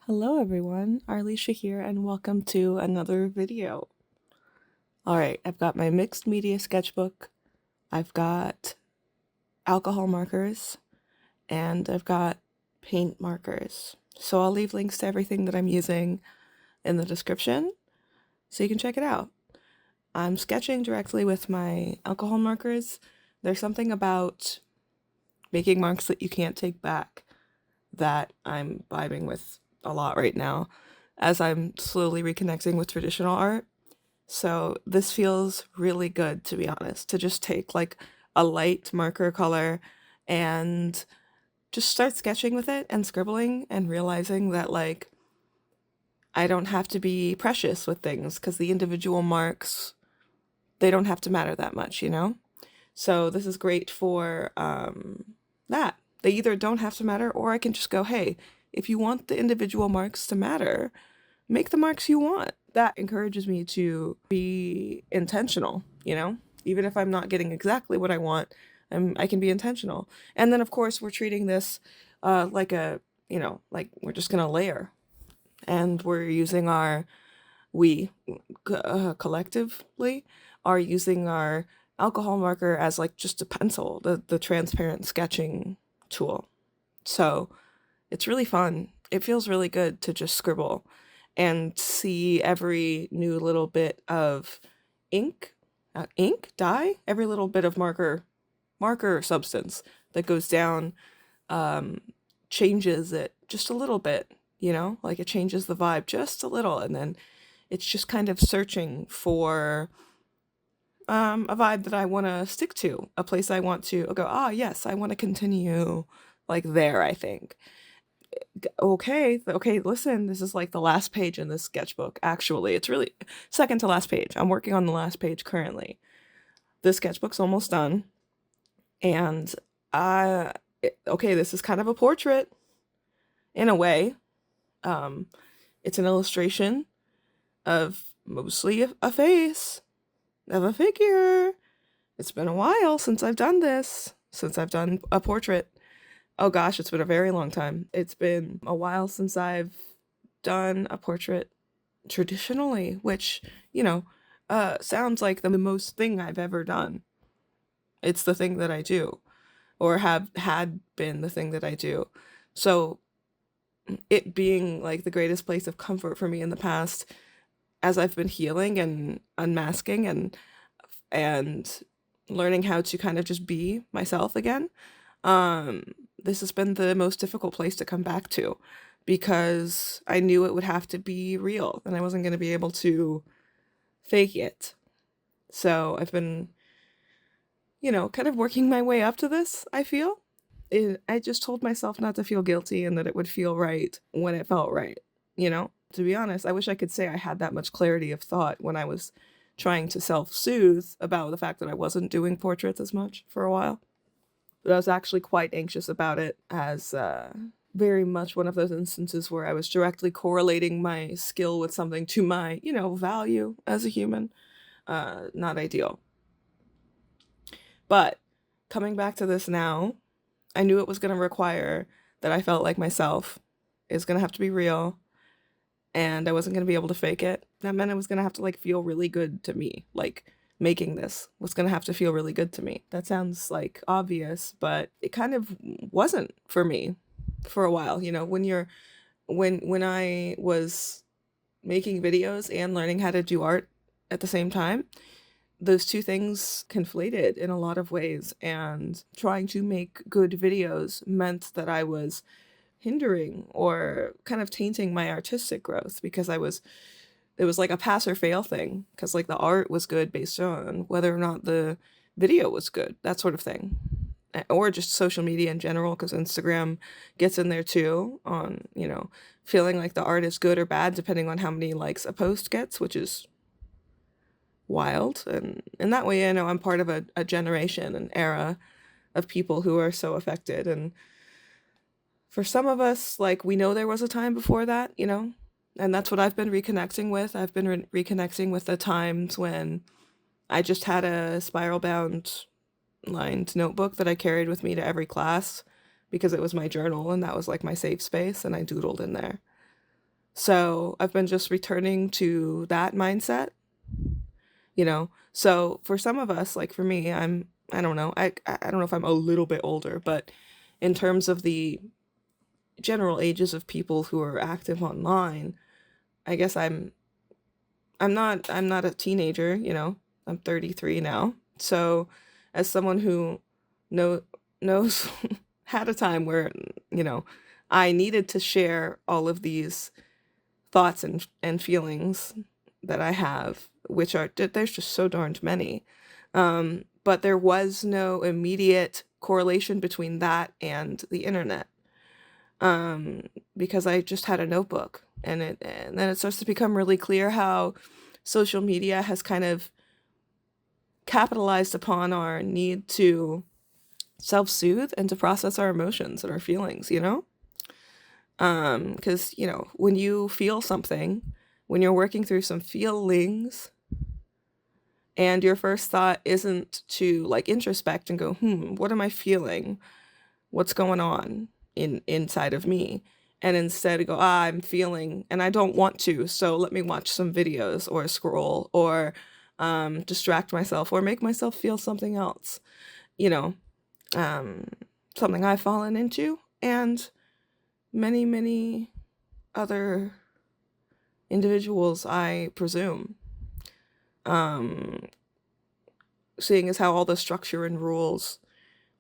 Hello everyone, Arlisha here and welcome to another video. Alright, I've got my mixed media sketchbook, I've got alcohol markers, and I've got paint markers. So I'll leave links to everything that I'm using in the description so you can check it out. I'm sketching directly with my alcohol markers. There's something about making marks that you can't take back that I'm vibing with a lot right now as I'm slowly reconnecting with traditional art. So this feels really good, to be honest, to just take like a light marker color and just start sketching with it and scribbling and realizing that like I don't have to be precious with things because the individual marks, they don't have to matter that much, you know? So this is great for that. They either don't have to matter, or I can just go, hey, if you want the individual marks to matter, make the marks you want. That encourages me to be intentional, you know? Even if I'm not getting exactly what I want, I can be intentional. And then, of course, we're treating this like like we're just going to layer. And we're using we collectively are using our alcohol marker as like just a pencil, the transparent sketching tool. So it's really fun. It feels really good to just scribble and see every new little bit of ink, dye, every little bit of marker substance that goes down, changes it just a little bit, you know, like it changes the vibe just a little. And then it's just kind of searching for a vibe that I want to stick to, a place I want to go, yes, I want to continue like there, I think. Okay, listen, this is like the last page in this sketchbook. Actually, it's really second to last page. I'm working on the last page currently. The sketchbook's almost done. And this is kind of a portrait in a way. It's an illustration of mostly a face of a figure. It's been a while since I've done this, since I've done a portrait. Oh gosh, it's been a very long time. It's been a while since I've done a portrait traditionally, which, sounds like the most thing I've ever done. It's the thing that I do, or have had been the thing that I do. So it being like the greatest place of comfort for me in the past, as I've been healing and unmasking and learning how to kind of just be myself again, this has been the most difficult place to come back to, because I knew it would have to be real and I wasn't going to be able to fake it. So I've been, kind of working my way up to this, I feel. I just told myself not to feel guilty and that it would feel right when it felt right, To be honest, I wish I could say I had that much clarity of thought when I was trying to self-soothe about the fact that I wasn't doing portraits as much for a while. But I was actually quite anxious about it, as very much one of those instances where I was directly correlating my skill with something to my, value as a human. Not ideal. But coming back to this now, I knew it was going to require that I felt like myself. It's going to have to be real, and I wasn't going to be able to fake it. That meant it was going to have to like feel really good to me. Like making this was going to have to feel really good to me. That sounds like obvious, but it kind of wasn't for me for a while. When I was making videos and learning how to do art at the same time, those two things conflated in a lot of ways, and trying to make good videos meant that I was hindering or kind of tainting my artistic growth, because it was like a pass or fail thing, because like the art was good based on whether or not the video was good, that sort of thing. Or just social media in general, because Instagram gets in there too, on, feeling like the art is good or bad depending on how many likes a post gets, which is wild. And in that way, I know I'm part of a generation, an era of people who are so affected. And for some of us, like, we know there was a time before that, and that's what I've been reconnecting with. I've been reconnecting with the times when I just had a spiral bound lined notebook that I carried with me to every class, because it was my journal and that was like my safe space, and I doodled in there. So I've been just returning to that mindset, you know. So for some of us, like for me, I don't know, I don't know if I'm a little bit older, but in terms of the general ages of people who are active online, I guess I'm not a teenager, you know. I'm 33 now. So as someone who know knows had a time where, you know, I needed to share all of these thoughts and feelings that I have, which are there's just so darned many. But there was no immediate correlation between that and the internet, um, because I just had a notebook, and then it starts to become really clear how social media has kind of capitalized upon our need to self-soothe and to process our emotions and our feelings, you know? Because, you know, when you feel something, when you're working through some feelings, and your first thought isn't to like introspect and go, what am I feeling? What's going on inside of me? And instead go, I'm feeling and I don't want to, so let me watch some videos or scroll or distract myself or make myself feel something else, you know, um, something I've fallen into, and many, many other individuals, I presume. Um, Seeing as how all the structure and rules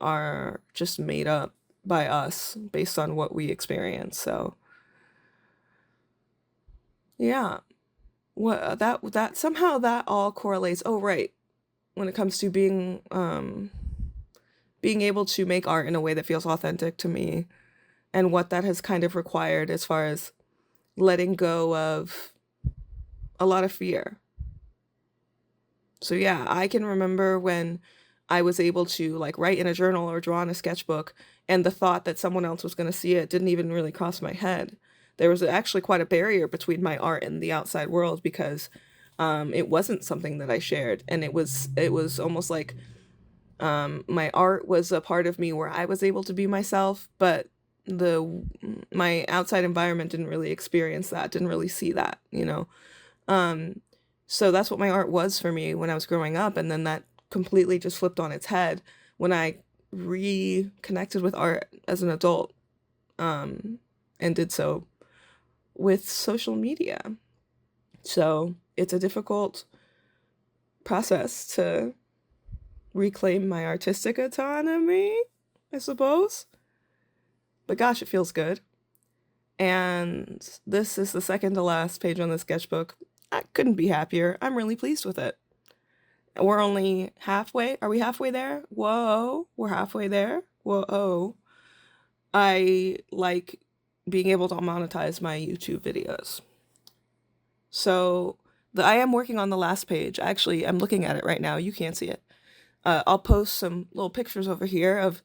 are just made up by us based on what we experience. So, yeah, what that somehow that all correlates. Oh, right. When it comes to being able to make art in a way that feels authentic to me, and what that has kind of required as far as letting go of a lot of fear. So yeah, I can remember when I was able to like write in a journal or draw in a sketchbook, and the thought that someone else was going to see it didn't even really cross my head. There was actually quite a barrier between my art and the outside world because it wasn't something that I shared, and it was almost like my art was a part of me where I was able to be myself, but the my outside environment didn't really experience that, didn't really see that, you know. Um, so that's what my art was for me when I was growing up, and then that completely just flipped on its head when I reconnected with art as an adult, um, and did so with social media. So it's a difficult process to reclaim my artistic autonomy, I suppose. But gosh, it feels good. And this is the second to last page on the sketchbook. I couldn't be happier. I'm really pleased with it. We're only halfway. Are we halfway there? Whoa, we're halfway there. Whoa. I like being able to monetize my YouTube videos. So I am working on the last page. Actually, I'm looking at it right now. You can't see it. I'll post some little pictures over here of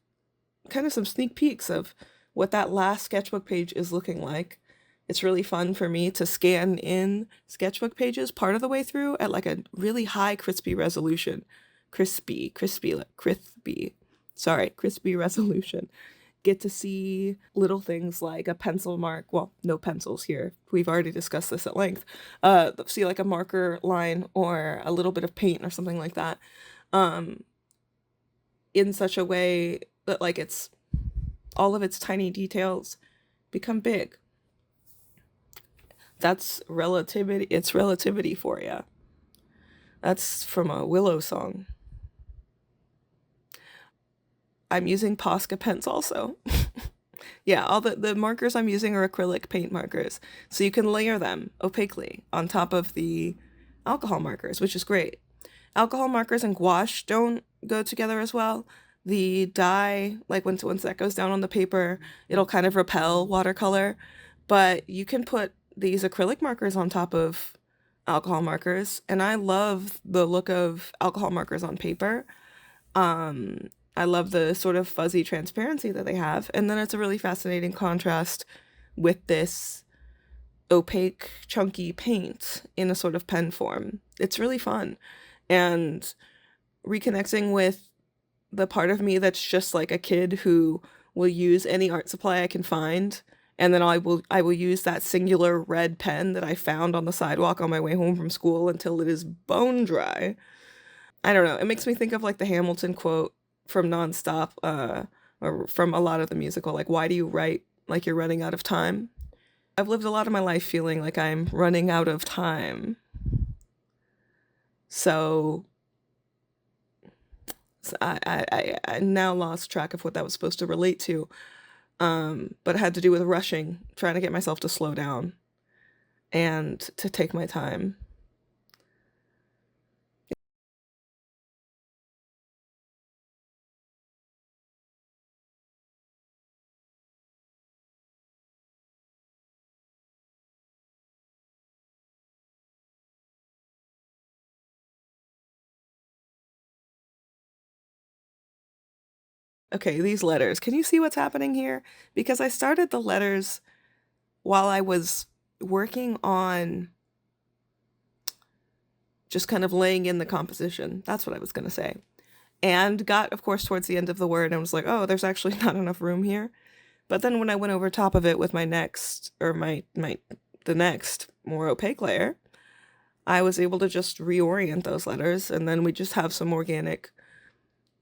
kind of some sneak peeks of what that last sketchbook page is looking like. It's really fun for me to scan in sketchbook pages part of the way through at like a really high crispy resolution. Crispy resolution. Get to see little things like a pencil mark. Well, no pencils here. We've already discussed this at length. See like a marker line or a little bit of paint or something like that. Um, in such a way that like it's all of its tiny details become big. That's relativity. It's relativity for you. That's from a Willow song. I'm using Posca pens also. Yeah, all the markers I'm using are acrylic paint markers. So you can layer them opaquely on top of the alcohol markers, which is great. Alcohol markers and gouache don't go together as well. The dye, like once that goes down on the paper, it'll kind of repel watercolor. But you can put these acrylic markers on top of alcohol markers, and I love the look of alcohol markers on paper. I love the sort of fuzzy transparency that they have, and then it's a really fascinating contrast with this opaque, chunky paint in a sort of pen form. It's really fun. And reconnecting with the part of me that's just like a kid who will use any art supply I can find And then I will use that singular red pen that I found on the sidewalk on my way home from school until it is bone dry. I don't know. It makes me think of like the Hamilton quote from Nonstop, or from a lot of the musical, like, why do you write like you're running out of time? I've lived a lot of my life feeling like I'm running out of time. So, I now lost track of what that was supposed to relate to. But it had to do with rushing, trying to get myself to slow down and to take my time. Okay, these letters. Can you see what's happening here? Because I started the letters while I was working on just kind of laying in the composition. That's what I was going to say. And got, of course, towards the end of the word and was like, oh, there's actually not enough room here. But then when I went over top of it with my next, or the next more opaque layer, I was able to just reorient those letters, and then we just have some organic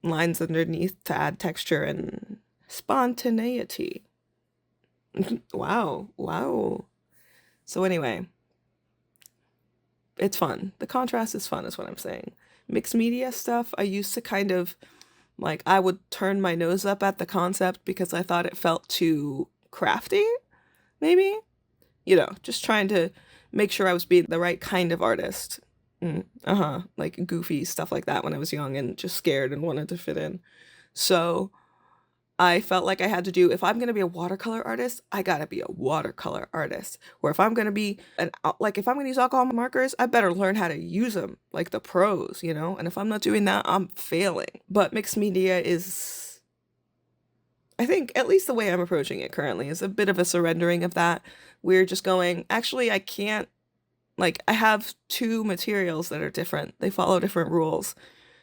lines underneath to add texture and spontaneity. Wow, wow. So anyway, it's fun. The contrast is fun, is what I'm saying. Mixed media stuff, I used to kind of, like, I would turn my nose up at the concept because I thought it felt too crafty, maybe? Just trying to make sure I was being the right kind of artist. Like goofy stuff like that when I was young and just scared and wanted to fit in. So I felt like I had to do, if I'm going to be a watercolor artist, I got to be a watercolor artist. Or if I'm going to be if I'm going to use alcohol markers, I better learn how to use them like the pros, And if I'm not doing that, I'm failing. But mixed media is, I think, at least the way I'm approaching it currently, is a bit of a surrendering of that. We're just going, actually, I can't, I have two materials that are different. They follow different rules.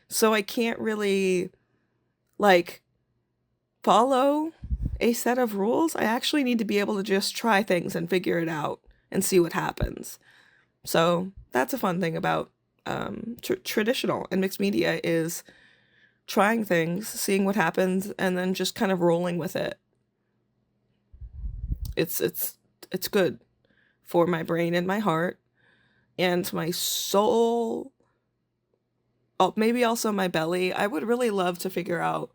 So I can't really, follow a set of rules. I actually need to be able to just try things and figure it out and see what happens. So that's a fun thing about traditional and mixed media, is trying things, seeing what happens, and then just kind of rolling with it. It's good for my brain and my heart and my soul. Oh, maybe also my belly. I would really love to figure out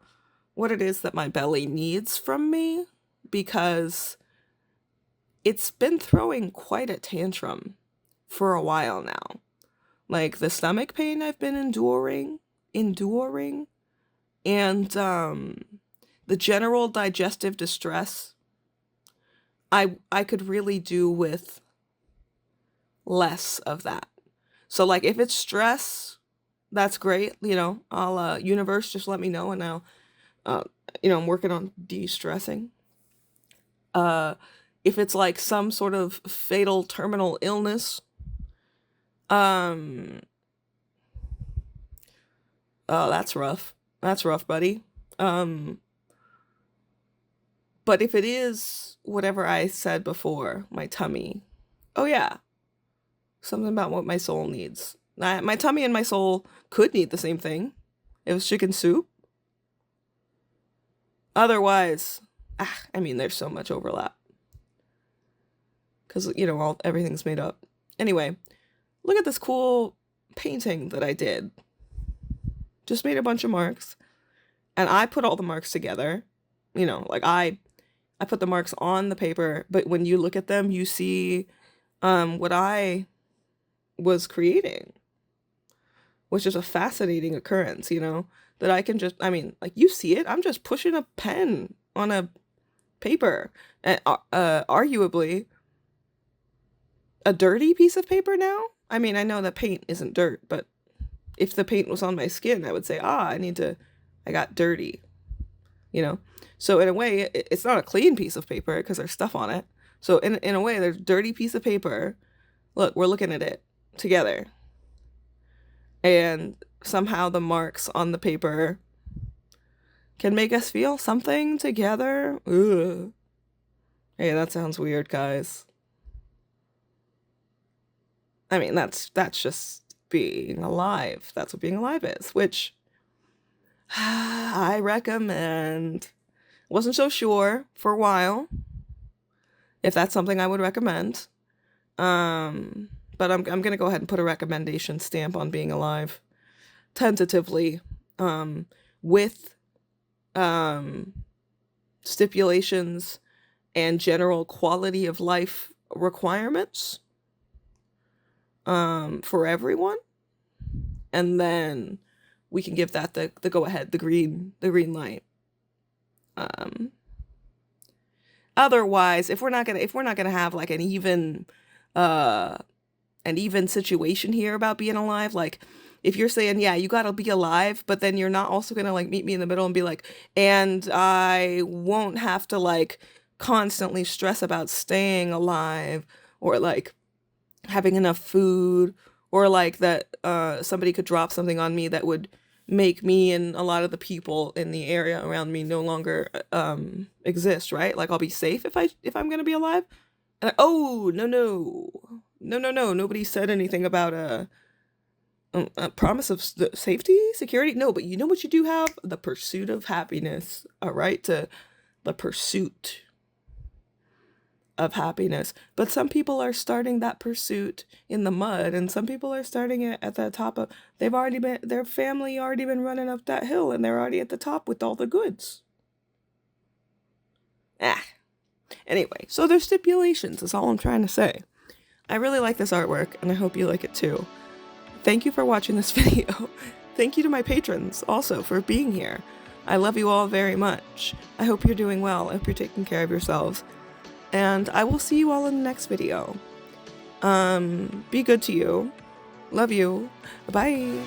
what it is that my belly needs from me, because it's been throwing quite a tantrum for a while now. Like the stomach pain I've been enduring, and the general digestive distress, I could really do with less of that. So if it's stress, that's great. I'll universe, just let me know, and I'll I'm working on de-stressing. If it's like some sort of fatal terminal illness, um, oh, that's rough. That's rough, buddy. But if it is whatever I said before, my tummy, oh yeah, something about what my soul needs. My tummy and my soul could need the same thing. It was chicken soup. Otherwise, there's so much overlap. Because, everything's made up. Anyway, look at this cool painting that I did. Just made a bunch of marks. And I put all the marks together. I put the marks on the paper, but when you look at them, you see what I was creating, which is a fascinating occurrence, that I can just, you see it, I'm just pushing a pen on a paper, and arguably a dirty piece of paper now. I know that paint isn't dirt, but if the paint was on my skin, I would say, I got dirty, So in a way, it's not a clean piece of paper because there's stuff on it. So in a way, there's a dirty piece of paper. Look, we're looking at it together. And somehow the marks on the paper can make us feel something together. Ugh. Hey, that sounds weird, guys. I mean, that's just being alive. That's what being alive is, which I recommend. Wasn't so sure for a while if that's something I would recommend. Um, but I'm gonna go ahead and put a recommendation stamp on being alive tentatively, with um, stipulations and general quality of life requirements for everyone, and then we can give that the go ahead, the green light. Um, Otherwise, if we're not gonna have like uh an even situation here about being alive, like if you're saying, yeah, you gotta be alive, but then you're not also gonna like meet me in the middle and be like, and I won't have to like constantly stress about staying alive, or like having enough food, or like that somebody could drop something on me that would make me and a lot of the people in the area around me no longer exist, right? Like I'll be safe if I'm gonna be alive. And oh, no, nobody said anything about a promise of safety, security. No, but you know what you do have? The pursuit of happiness. All right, to the pursuit of happiness. But some people are starting that pursuit in the mud, and some people are starting it at the top of, their family already been running up that hill, and they're already at the top with all the goods. Anyway, so there's stipulations, that's all I'm trying to say. I really like this artwork, and I hope you like it too. Thank you for watching this video. Thank you to my patrons also for being here. I love you all very much. I hope you're doing well. I hope you're taking care of yourselves. And I will see you all in the next video. Be good to you. Love you. Bye.